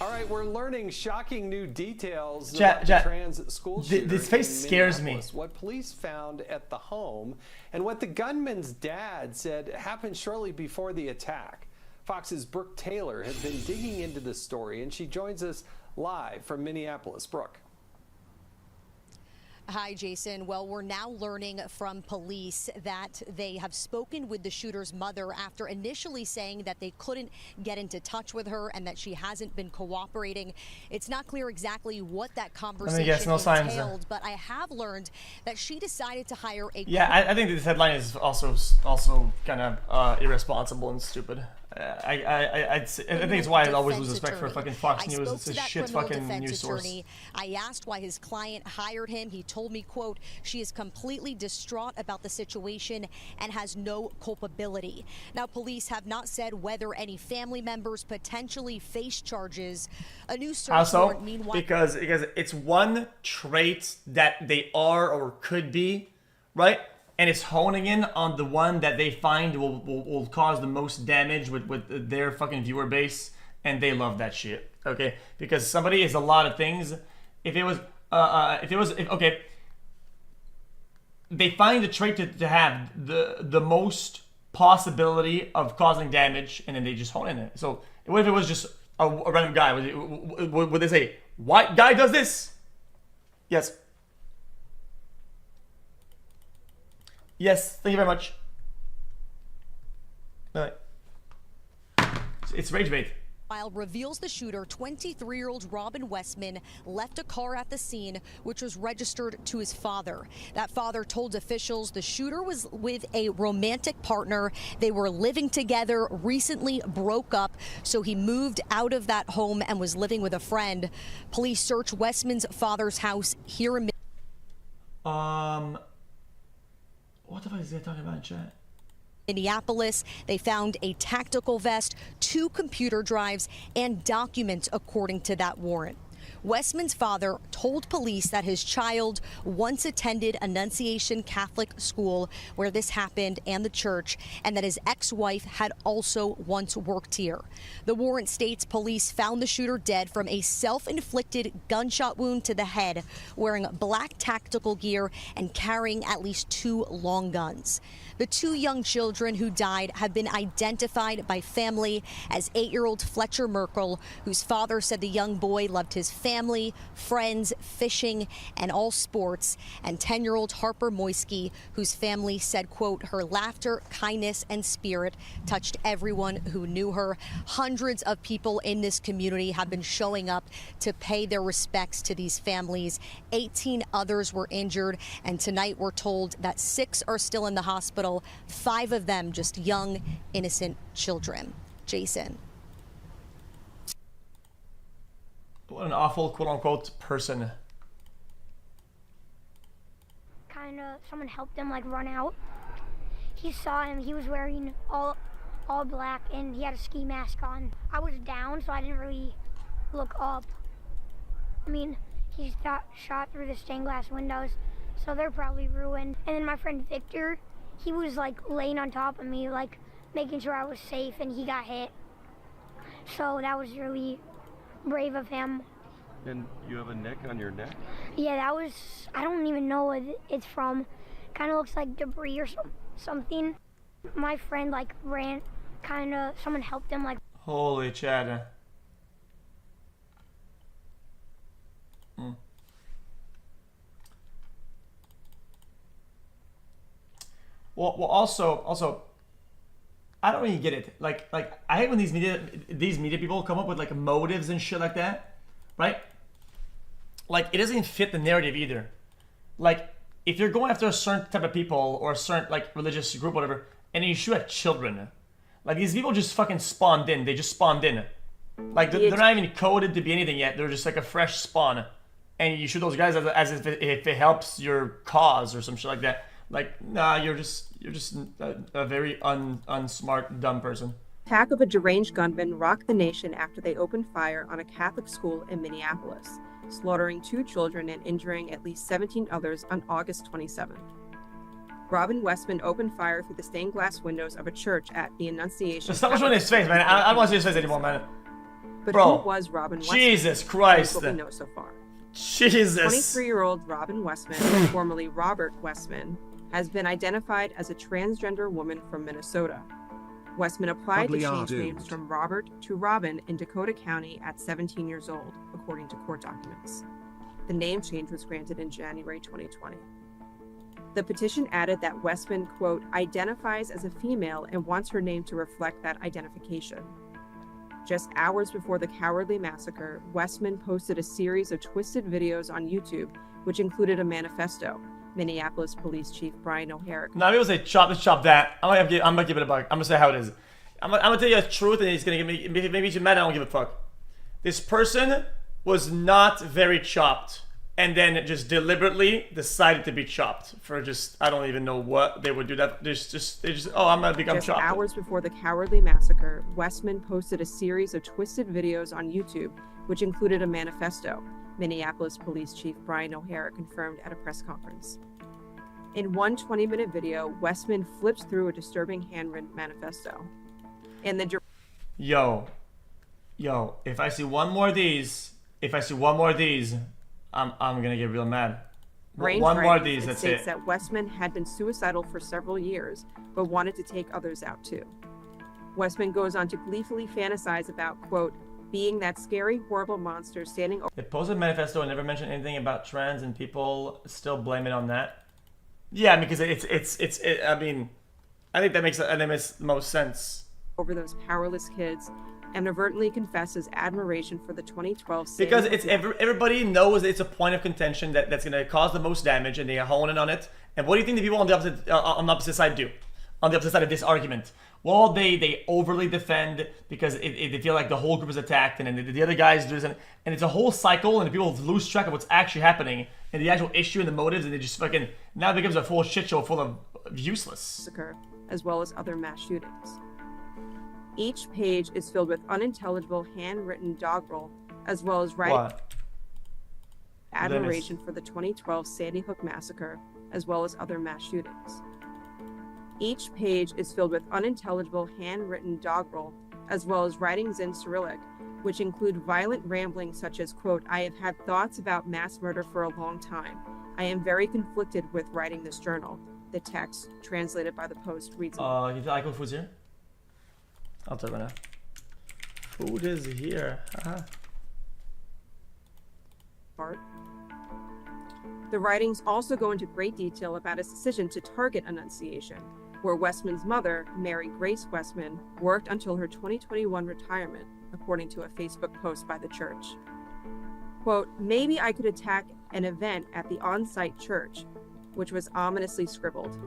All right, we're learning shocking new details about the trans school shooter. This face scares me. What police found at the home and what the gunman's dad said happened shortly before the attack. Fox's Brooke Taylor has been digging into this story, and she joins us live from Minneapolis. Brooke. Hi, Jason. Well, we're now learning from police that they have spoken with the shooter's mother after initially saying that they couldn't get into touch with her and that she hasn't been cooperating. It's not clear exactly what that conversation entailed, but I have learned that she decided to hire a... Yeah, I think this headline is also kind of irresponsible and stupid. I think it's why I always lose respect for fucking Fox News. It's a shit fucking news source. I asked why his client hired him. He told me, quote, she is completely distraught about the situation and has no culpability. Now, police have not said whether any family members potentially face charges. A new search warrant, meanwhile... Because it's one trait that they are or could be, right? And it's honing in on the one that they find will cause the most damage with their fucking viewer base, and they love that shit. Okay, because somebody is a lot of things. If they find the trait to have the most possibility of causing damage, and then they just hone in it. So what if it was just a random guy? Would they say white guy does this? Yes. Yes, thank you very much. Bye. It's rage bait. Reveals the shooter, 23-year-old Robin Westman, left a car at the scene which was registered to his father. That father told officials the shooter was with a romantic partner. They were living together, recently broke up, so he moved out of that home and was living with a friend. Police search Westman's father's house here in what the fuck is he talking about in chat? Minneapolis. They found a tactical vest, 2 computer drives, and documents according to that warrant. Westman's father told police that his child once attended Annunciation Catholic School where this happened and the church, and that his ex-wife had also once worked here. The warrant states police found the shooter dead from a self-inflicted gunshot wound to the head, wearing black tactical gear and carrying at least 2 long guns. The 2 young children who died have been identified by family as 8-year-old Fletcher Merkel, whose father said the young boy loved his family, friends, fishing, and all sports, and 10-year-old Harper Moisky, whose family said, quote, her laughter, kindness, and spirit touched everyone who knew her. Hundreds of people in this community have been showing up to pay their respects to these families. 18 others were injured, and tonight we're told that 6 are still in the hospital. 5 of them just young, innocent children. Jason. What an awful quote-unquote person. Kinda, someone helped him like run out. He saw him, he was wearing all black and he had a ski mask on. I was down, so I didn't really look up. I mean, he got shot through the stained glass windows, so they're probably ruined. And then my friend Victor, he was like laying on top of me, like making sure I was safe, and he got hit. So that was really brave of him. And you have a nick on your neck? Yeah, that was, I don't even know what it's from. Kind of looks like debris or something. My friend like ran, someone helped him like. Holy cheddar. Well, also, I don't really get it. Like I hate when these media people come up with like motives and shit like that, right? Like it doesn't fit the narrative either. Like if you're going after a certain type of people or a certain like religious group, whatever, and you shoot at children, like these people just fucking spawned in. They just spawned in. Like they're not even coded to be anything yet. They're just like a fresh spawn, and you shoot those guys as if it helps your cause or some shit like that. Like, nah, you're just a very unsmart, dumb person. Attack of a deranged gunman rocked the nation after they opened fire on a Catholic school in Minneapolis, slaughtering 2 children and injuring at least 17 others on August 27th. Robin Westman opened fire through the stained glass windows of a church at the Annunciation. Stop showing his face, man. I don't want to see his face anymore, man. But Bro, who was Robin Westman? Jesus Here's Christ. what we know so far. Jesus. 23-year-old Robin Westman, formerly Robert Westman, has been identified as a transgender woman from Minnesota. Westman applied to change names from Robert to Robin in Dakota County at 17 years old, according to court documents. The name change was granted in January 2020. The petition added that Westman, quote, identifies as a female and wants her name to reflect that identification. Just hours before the cowardly massacre, Westman posted a series of twisted videos on YouTube, which included a manifesto. Minneapolis Police Chief Brian O'Hare. Now people say chop this, chop that. I'm gonna give it a buck. I'm gonna say how it is. I'm gonna tell you the truth, and he's gonna give me maybe he's mad. I don't give a fuck. This person was not very chopped, and then just deliberately decided to be chopped for just I don't even know what they would do. That they just oh I'm gonna become chopped. Just hours before the cowardly massacre, Westman posted a series of twisted videos on YouTube, which included a manifesto. Minneapolis Police Chief Brian O'Hare confirmed at a press conference. In one 20-minute video, Westman flips through a disturbing handwritten manifesto. And the Yo, if I see one more of these, I'm gonna get real mad. One more of these, that's states it. that Westman had been suicidal for several years, but wanted to take others out too. Westman goes on to gleefully fantasize about, quote, being that scary, horrible monster standing over. They posted a manifesto and never mentioned anything about trans, and people still blame it on that. Yeah, because I mean, I think that makes the most sense. Over those powerless kids, and inadvertently confesses admiration for the 2012. Because it's everybody knows it's a point of contention that's going to cause the most damage, and they are honing on it. And what do you think the people on the opposite side do? On the opposite side of this argument? Well, they overly defend because they feel like the whole group is attacked, and then the other guys do this, and it's a whole cycle, and people lose track of what's actually happening, and the actual issue and the motives, and they just fucking, now it becomes a full shit show full of useless. As well as other mass shootings. Each page is filled with unintelligible handwritten doggerel, as well as admiration for the 2012 Sandy Hook massacre, as well as other mass shootings. Each page is filled with unintelligible handwritten doggerel, as well as writings in Cyrillic, which include violent ramblings such as, quote, I have had thoughts about mass murder for a long time. I am very conflicted with writing this journal. The text, translated by the Post, reads... You think I go food's here? I'll tell you right now. Food is here. Part. The writings also go into great detail about his decision to target Annunciation, where Westman's mother, Mary Grace Westman, worked until her 2021 retirement, according to a Facebook post by the church. Quote, maybe I could attack an event at the on-site church, which was ominously scribbled.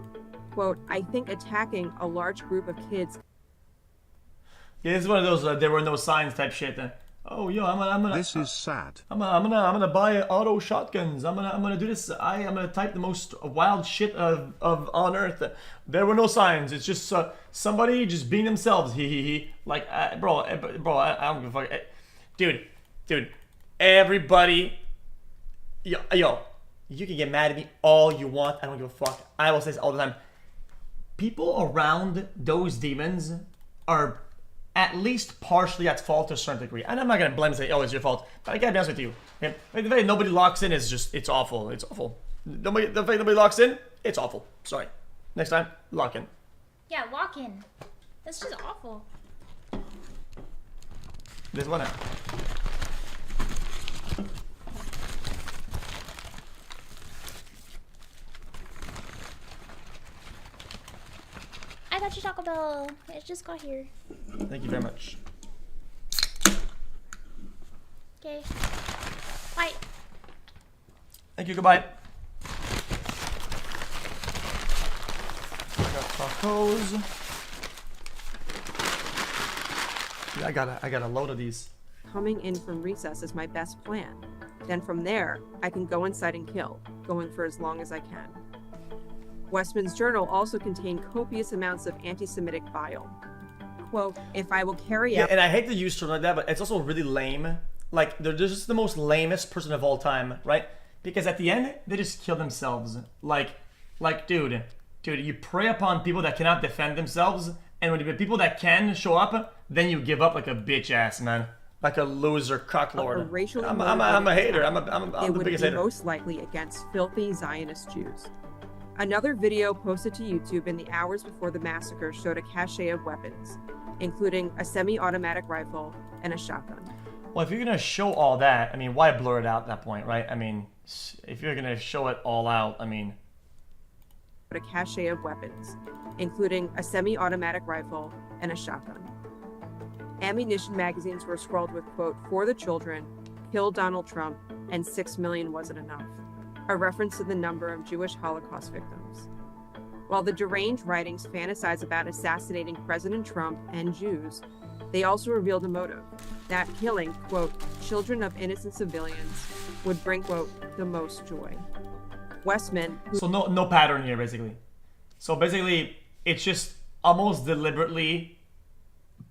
Quote, I think attacking a large group of kids... Yeah, this is one of those there were no signs type shit. Oh, yo, I'm gonna. This is sad. I'm gonna buy auto shotguns. I'm gonna do this. I'm gonna type the most wild shit of on earth. There were no signs. It's just somebody just being themselves. He. Like, bro, I don't give a fuck. Dude, everybody. Yo, you can get mad at me all you want. I don't give a fuck. I will say this all the time. People around those demons are at least partially at fault to a certain degree. And I'm not going to blame and say, oh, it's your fault. But I got to be honest with you. Okay? The fact nobody locks in is just, it's awful. It's awful. The fact nobody locks in, it's awful. Sorry. Next time, lock in. Yeah, lock in. That's just awful. This one out. I got you Taco Bell. It just got here. Thank you very much. Okay. Bye. Thank you, goodbye. I got tacos. Yeah, I got a load of these. Coming in from recess is my best plan. Then from there, I can go inside and kill, going for as long as I can. Westman's journal also contained copious amounts of anti-Semitic bile. Quote, if I will carry out... Yeah, and I hate to use terms like that, but it's also really lame. Like, they're just the most lamest person of all time, right? Because at the end, they just kill themselves. Like, dude, you prey upon people that cannot defend themselves, and when the people that can show up, then you give up like a bitch ass, man. like a loser cocklord. racially I'm a hater. I'm it the would biggest be hater. most likely against filthy Zionist Jews. Another video posted to YouTube in the hours before the massacre showed a cache of weapons, including a semi-automatic rifle and a shotgun. Well, if you're gonna show all that, I mean, why blur it out at that point, right? I mean, if you're gonna show it all out, I mean, A cache of weapons, including a semi-automatic rifle and a shotgun. Ammunition magazines were scrawled with, quote, "For the children, kill Donald Trump, and 6 million wasn't enough," a reference to the number of Jewish Holocaust victims. While the deranged writings fantasize about assassinating President Trump and Jews, they also revealed a motive, that killing, quote, "children of innocent civilians would bring, quote, the most joy." Westman, so no pattern here, basically. So basically, it's just almost deliberately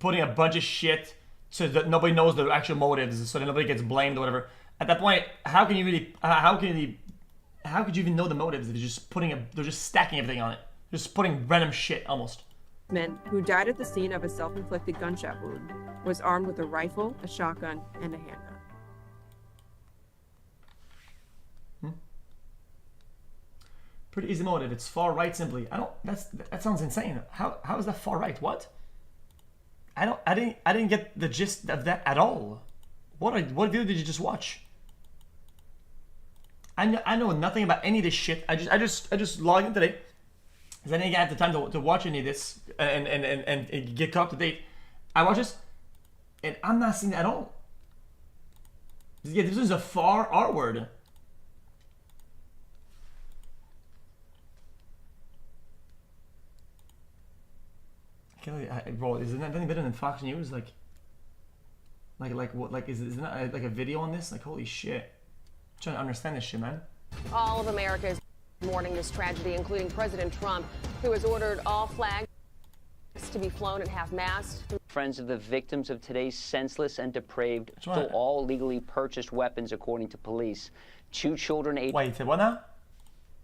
putting a bunch of shit so that nobody knows the actual motives, so that nobody gets blamed or whatever. At that point, how could you even know the motives if they're just stacking everything on it, just putting random shit almost. Westman, who died at the scene of a self-inflicted gunshot wound, was armed with a rifle, a shotgun, and a handgun. Pretty easy motive. It's far right simply. That sounds insane. How is that far right? What? I didn't get the gist of that at all. What video did you just watch? I know nothing about any of this shit. I just logged in today because I didn't have the time to watch any of this and get caught up to date. I watch this and I'm not seeing it at all. Yeah, this is a far R word. Bro, isn't that anything better than Fox News? Like what? Like, isn't that like a video on this? Like, holy shit! I'm trying to understand this shit, man. All of America is mourning this tragedy, including President Trump, who has ordered all flags to be flown at half-mast. Friends of the victims of today's senseless and depraved stole all legally purchased weapons, according to police. 2 children aged... Wait, what now?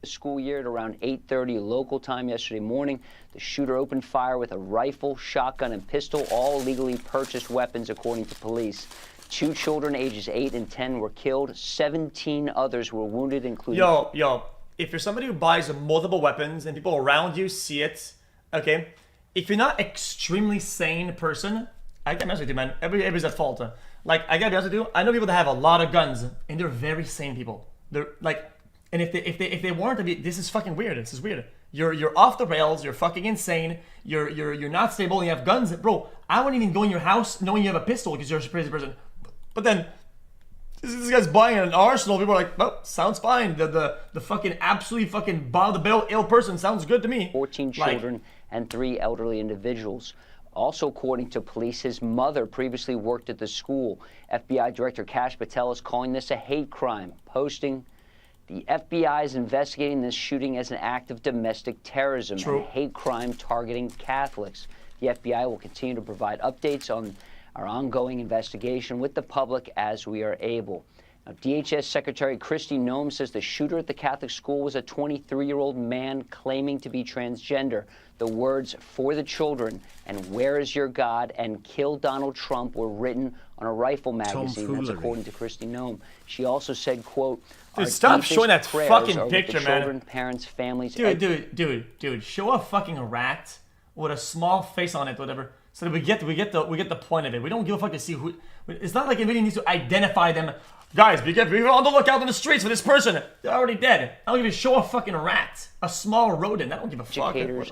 The school year at around 8:30 local time yesterday morning. The shooter opened fire with a rifle, shotgun, and pistol, all legally purchased weapons, according to police. 2 children ages 8 and 10 were killed. 17 others were wounded, including... Yo, if you're somebody who buys multiple weapons and people around you see it, okay, if you're not extremely sane person, I gotta be honest with you, man, everybody's at fault. Like, I gotta be honest with you, I know people that have a lot of guns, and they're very sane people. They're like... And if they weren't to be, this is fucking weird. This is weird. You're off the rails. You're fucking insane. You're not stable. And you have guns, bro. I wouldn't even go in your house knowing you have a pistol because you're a crazy person. But then this guy's buying an arsenal. People are like, oh, sounds fine. The fucking absolutely fucking bottom of the bill ill person sounds good to me. 14 children and 3 elderly individuals. Also, according to police, his mother previously worked at the school. FBI Director Kash Patel is calling this a hate crime, posting, "The FBI is investigating this shooting as an act of domestic terrorism and hate crime targeting Catholics. The FBI will continue to provide updates on our ongoing investigation with the public as we are able." Now, DHS Secretary Kristi Noem says the shooter at the Catholic school was a 23-year-old man claiming to be transgender. The words "for the children" and "where is your God" and "kill Donald Trump" were written on a rifle magazine. That's according to Kristi Noem. She also said, quote, "Dude, stop showing that fucking picture, man. Children, parents, families." Dude, show a fucking rat with a small face on it, whatever, so that we get the point of it. We don't give a fuck to see who. It's not like it really needs to identify them. Guys, be on the lookout on the streets for this person. They're already dead. I don't even show a fucking rat, a small rodent. I don't give a fuck. And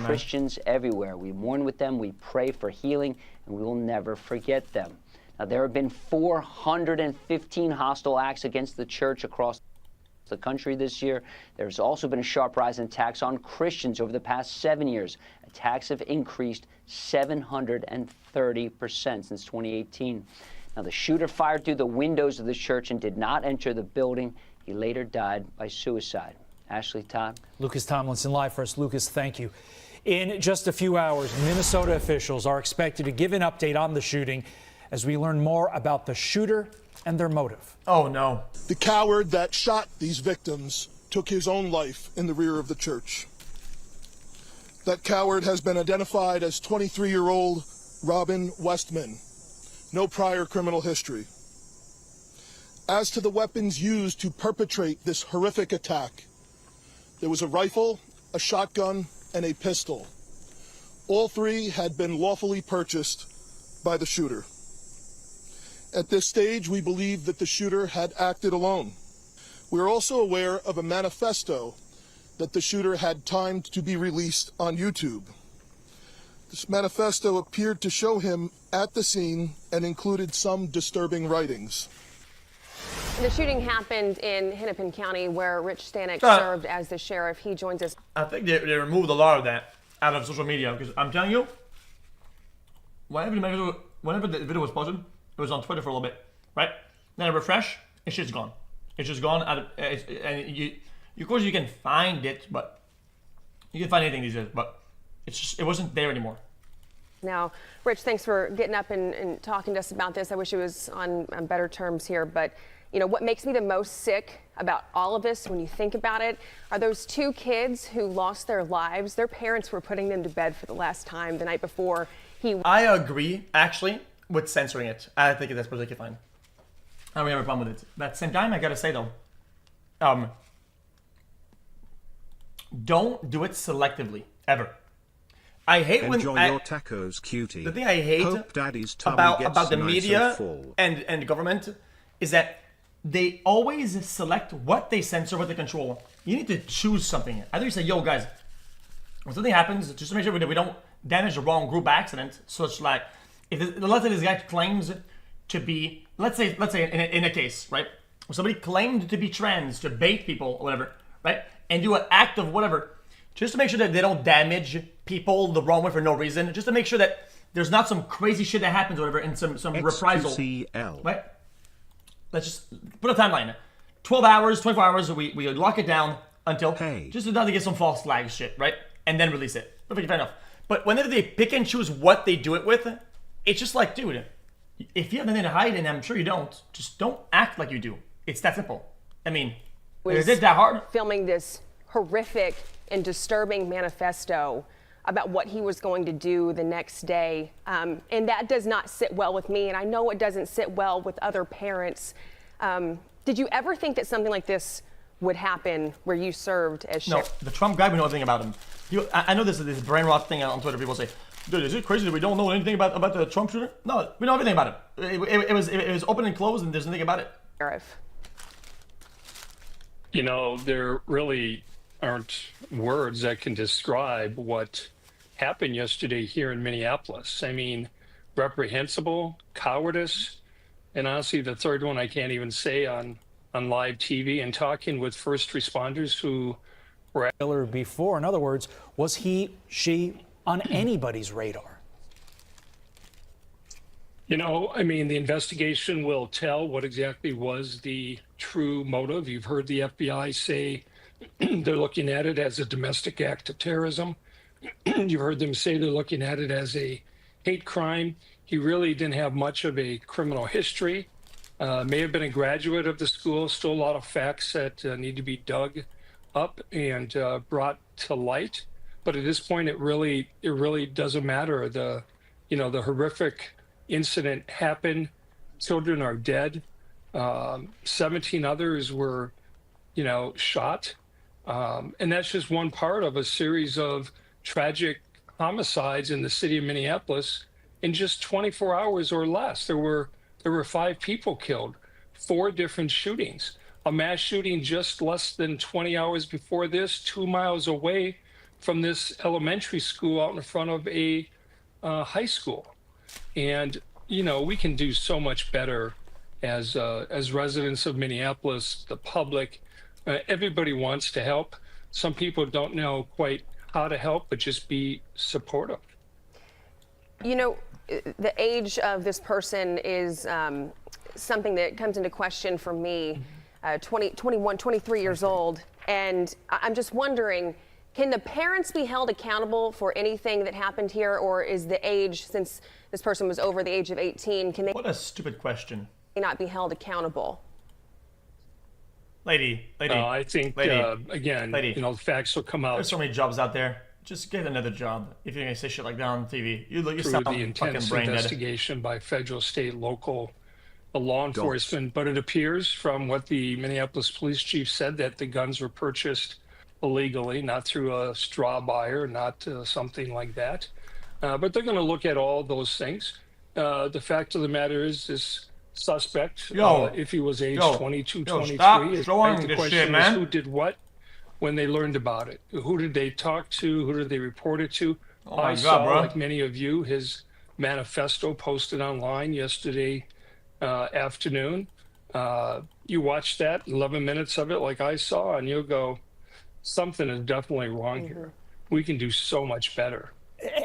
Christians everywhere. We mourn with them. We pray for healing, and we will never forget them. Now, there have been 415 hostile acts against the church across the country this year. There's also been a sharp rise in attacks on Christians over the past 7 years. Attacks have increased 730% since 2018. Now, the shooter fired through the windows of the church and did not enter the building. He later died by suicide. Ashley, Todd. Lucas Tomlinson live for us. Lucas, thank you. In just a few hours, Minnesota officials are expected to give an update on the shooting as we learn more about the shooter and their motive. Oh, no. The coward that shot these victims took his own life in the rear of the church. That coward has been identified as 23-year-old Robin Westman. no prior criminal history. As to the weapons used to perpetrate this horrific attack, there was a rifle, a shotgun, and a pistol. All three had been lawfully purchased by the shooter. At this stage, we believe that the shooter had acted alone. We are also aware of a manifesto that the shooter had timed to be released on YouTube. This manifesto appeared to show him at the scene and included some disturbing writings. The shooting happened in Hennepin County, where Rich Stanek served as the sheriff. He joins us. I think they removed a lot of that out of social media, because I'm telling you, whenever the video was posted, it was on Twitter for a little bit, right? Then I refresh, it's just gone. It's just gone. And of course, you can find it, but you can find anything these days, but it wasn't there anymore. Now, Rich, thanks for getting up and talking to us about this. I wish it was on better terms here, but you know, what makes me the most sick about all of this, when you think about it, are those two kids who lost their lives. Their parents were putting them to bed for the last time the night before I agree, actually, with censoring it. I think that's perfectly fine. I don't have a problem with it. But at the same time, I gotta say though, don't do it selectively, ever. I hate Enjoy when your tacos, cutie. The thing I hate Hope Daddy's tummy about gets the nice media and full. and government is that they always select what they censor, what they control. You need to choose something. Either you say, yo guys, when something happens, just to make sure we don't damage the wrong group by accident, such like, let's say this guy claims to be, let's say in a case, right? Somebody claimed to be trans, to bait people or whatever, right? And do an act of whatever, just to make sure that they don't damage people the wrong way for no reason, just to make sure that there's not some crazy shit that happens or whatever, and some reprisal, right? Let's just put a timeline. 12 hours, 24 hours, we lock it down until, just not to get some false flag shit, right? And then release it. Perfectly fair enough. But whenever they pick and choose what they do it with, it's just like, dude, if you have anything to hide, and I'm sure you don't, just don't act like you do. It's that simple. I mean, is it that hard? Filming this horrific and disturbing manifesto about what he was going to do the next day. And that does not sit well with me, and I know it doesn't sit well with other parents. Did you ever think that something like this would happen where you served as sheriff? No, the Trump guy, we know everything about him. I know this brain rot thing on Twitter. People say, dude, is it crazy that we don't know anything about the Trump shooter? No, we know everything about it. It was open and closed, and there's nothing about it. Sheriff. You know, there really aren't words that can describe what happened yesterday here in Minneapolis. I mean, reprehensible, cowardice, and honestly, the third one I can't even say on live TV, and talking with first responders who were before. In other words, was she on anybody's radar? You know, I mean, the investigation will tell what exactly was the true motive. You've heard the FBI say they're looking at it as a domestic act of terrorism. You've heard them say they're looking at it as a hate crime. He really didn't have much of a criminal history. May have been a graduate of the school. Still a lot of facts that need to be dug up and brought to light. But at this point, it really doesn't matter. The horrific incident happened. Children are dead. 17 others were, shot. And that's just one part of a series of tragic homicides in the city of Minneapolis in just 24 hours or less. There were 5 people killed, 4 different shootings. A mass shooting just less than 20 hours before this, 2 miles away from this elementary school out in front of a high school. And, we can do so much better as residents of Minneapolis, the public. Everybody wants to help. Some people don't know quite how to help, but just be supportive. The age of this person is something that comes into question for me. 21, 23 years old. And I'm just wondering, can the parents be held accountable for anything that happened here? Or is the age, since this person was over the age of 18, can they What a stupid question. not be held accountable? Lady. I think, again, lady. the facts will come out. There's so many jobs out there. just get another job if you're gonna say shit like that on TV. You Through sound the fucking intense brain dead. investigation by federal, state, local law enforcement. But it appears from what the Minneapolis police chief said that the guns were purchased illegally, not through a straw buyer, not something like that. But they're going to look at all those things. The fact of the matter is, this suspect, if he was age 22, 23, the question is who did what when they learned about it. Who did they talk to? Who did they report it to? I saw, like many of you, his manifesto posted online yesterday afternoon. You watch that, 11 minutes of it like I saw, and you'll go, something is definitely wrong here. We can do so much better.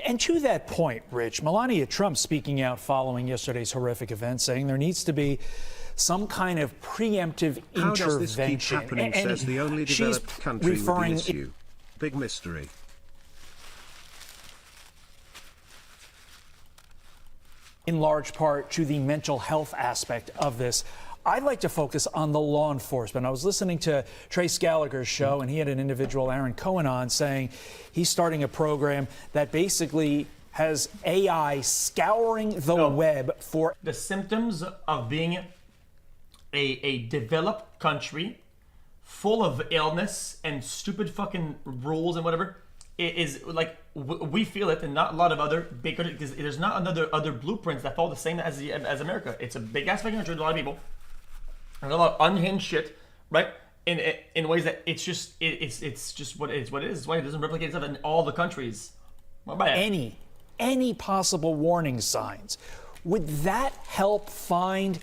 And to that point, Rich, Melania Trump speaking out following yesterday's horrific event, saying there needs to be some kind of preemptive intervention. How does this keep happening, says the only developed country with the issue. Big mystery. In large part to the mental health aspect of this. I'd like to focus on the law enforcement. I was listening to Trace Gallagher's show, and he had an individual, Aaron Cohen, on saying he's starting a program that basically has AI scouring the web for the symptoms of being a developed country full of illness and stupid fucking rules and whatever. It is like we feel it, and not a lot of other big countries, because there's not other blueprints that follow the same as America. It's a big ass fucking country with a lot of people. There's a lot of unhinged shit, right? In ways that it's just what it is. What it is. It's why it doesn't replicate itself in all the countries. Any possible warning signs. Would that help find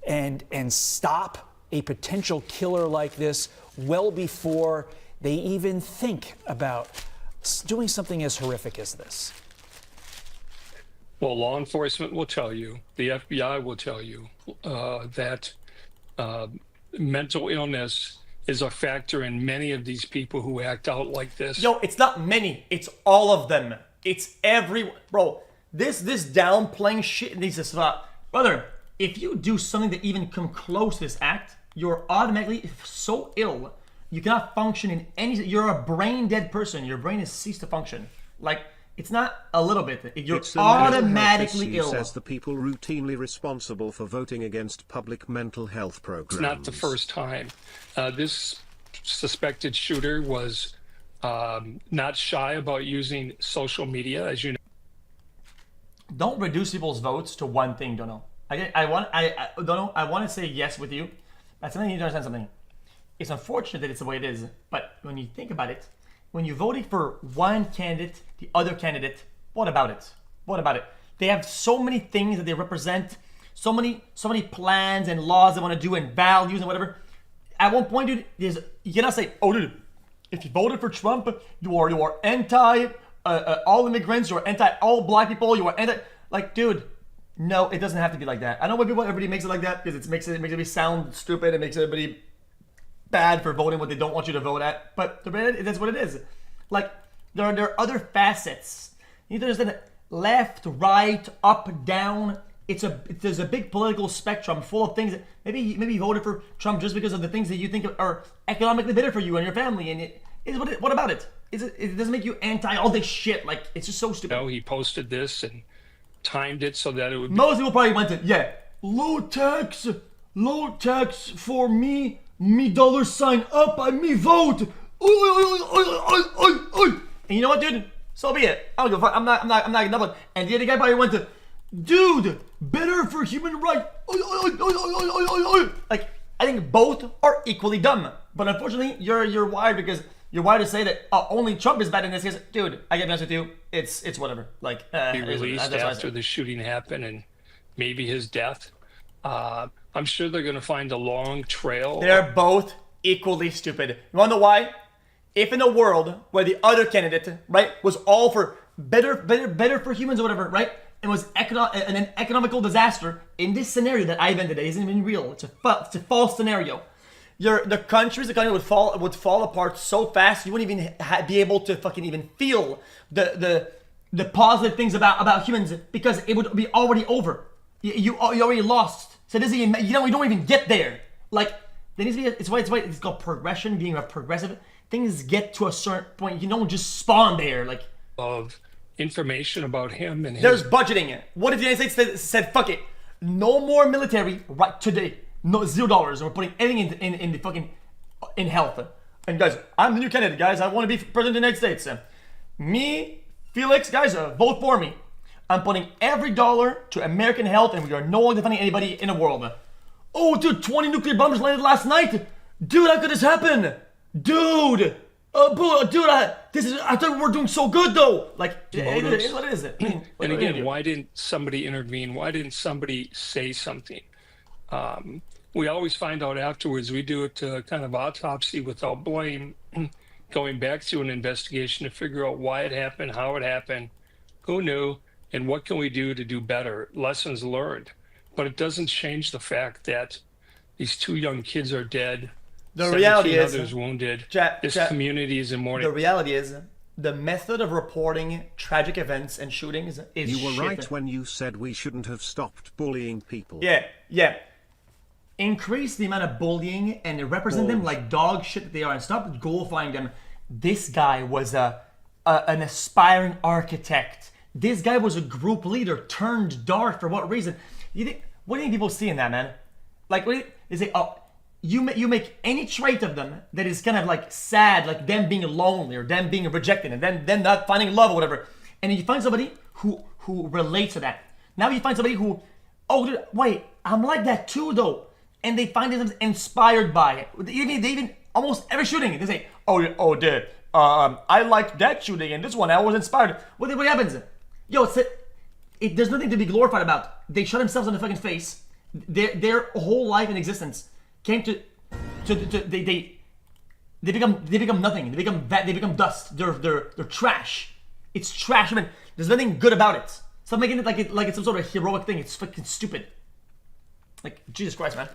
and stop a potential killer like this well before they even think about doing something as horrific as this? Well, law enforcement will tell you, the FBI will tell you that mental illness is a factor in many of these people who act out like this. Yo, it's not many. It's all of them. It's everyone. Bro, this downplaying shit needs to stop. Brother, if you do something that even come close to this act, you're automatically so ill. You cannot function in any... You're a brain dead person. Your brain has ceased to function. Like, it's not a little bit. You're automatically ill. Says the people routinely responsible for voting against public mental health programs. It's not the first time. This suspected shooter was not shy about using social media, as you know. Don't reduce people's votes to one thing, Dono. I want to say yes with you. That's something you need to understand something. It's unfortunate that it's the way it is, but when you think about it, when you're voting for one candidate, the other candidate, what about it? What about it? They have so many things that they represent, so many plans and laws they want to do and values and whatever. At one point, dude, you cannot say, oh, dude, if you voted for Trump, you are anti all immigrants, you are anti all black people, you are anti, like, dude. No, it doesn't have to be like that. I know why everybody makes it like that because it makes everybody sound stupid. It makes everybody bad for voting what they don't want you to vote at. But that's what it is. Like, there are other facets. You need to understand that left, right, up, down. There's a big political spectrum full of things that maybe you voted for Trump just because of the things that you think are economically better for you and your family. And what about it? It doesn't make you anti all this shit. Like, it's just so stupid. No, he posted this and timed it so that it would be... Most people probably went to, low tax for me $sign up, me vote. And you know what, dude? So be it. I don't give a fuck. I'm not nothing. And the other guy probably went to, dude, better for human rights. Like, I think both are equally dumb. But unfortunately, you're wired because you're wired to say that only Trump is bad in this case. Dude, I get honest with you, it's whatever. Like, he released after the shooting happened and maybe his death. I'm sure they're going to find a long trail. They're both equally stupid. You want to know why? If in a world where the other candidate, right, was all for better for humans or whatever, right, and was an economical disaster, in this scenario that I invented, it isn't even real. It's a false scenario. The country would fall apart so fast you wouldn't even be able to fucking even feel the positive things about humans because it would be already over. You already lost. So it doesn't even, we don't even get there. Like, there needs to be it's called progression, being a progressive. things get to a certain point. You don't just spawn there. Like, of information about him and there's his budgeting. What if the United States said, fuck it, no more military right today, no $0, and we're putting everything in the fucking in health. And guys, I'm the new candidate, guys. I want to be president of the United States. Me, Felix, guys, vote for me. I'm putting every dollar to American health, and we are no longer defending anybody in the world. Oh, dude, 20 nuclear bombs landed last night. Dude, how could this happen? Dude, dude, I thought we were doing so good though. Like, it is what it is. And again, why didn't somebody intervene? Why didn't somebody say something? We always find out afterwards. We do it kind of autopsy without blame, going back to an investigation to figure out why it happened, how it happened, who knew, and what can we do to do better. Lessons learned. But it doesn't change the fact that these 2 young kids are dead. The reality is, others wounded. This community is in mourning. The reality is, the method of reporting tragic events and shootings is You were shit. right when you said we shouldn't have stopped bullying people. Yeah. Increase the amount of bullying and represent them like dog shit that they are, and stop glorifying them. This guy was an aspiring architect. This guy was a group leader turned dark. For what reason? What do you think people see in that, man? Like, they say, oh, you make any trait of them that is kind of like sad, like them being lonely or them being rejected and then not finding love or whatever. And then you find somebody who relates to that. Now you find somebody who, oh, dude, wait, I'm like that too, though. And they find themselves inspired by it. They even almost every shooting, they say, oh, dude, I liked that shooting and this one, I was inspired. What happens? Yo, there's nothing to be glorified about. They shot themselves in the fucking face. Their whole life and existence came to they become nothing. They become dust. They're trash. It's trash. I mean, there's nothing good about it. Stop making it like it's some sort of heroic thing. It's fucking stupid. Like, Jesus Christ, man.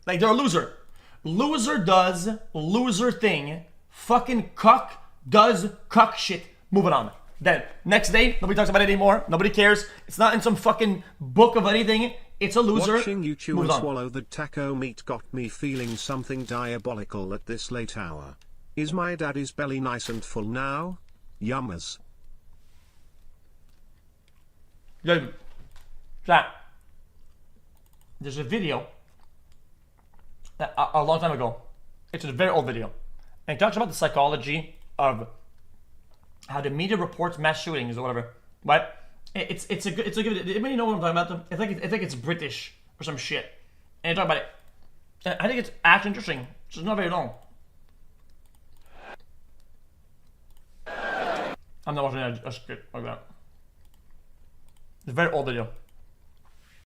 Like, they're a loser. Loser does loser thing. Fucking cuck does cuck shit. Moving on. Then, next day, nobody talks about it anymore. Nobody cares. It's not in some fucking book of anything. It's a loser. Watching you chew and swallow the taco meat got me feeling something diabolical at this late hour. Is my daddy's belly nice and full now? Yummers. Good. Chat. There's a video that a long time ago. It's a very old video. And it talks about the psychology of how the media reports mass shootings or whatever. But it's a good. Anybody know what I'm talking about? I think it's British or some shit. And they talk about it. And I think it's actually interesting. It's not very long. I'm not watching a script like that. It's a very old video.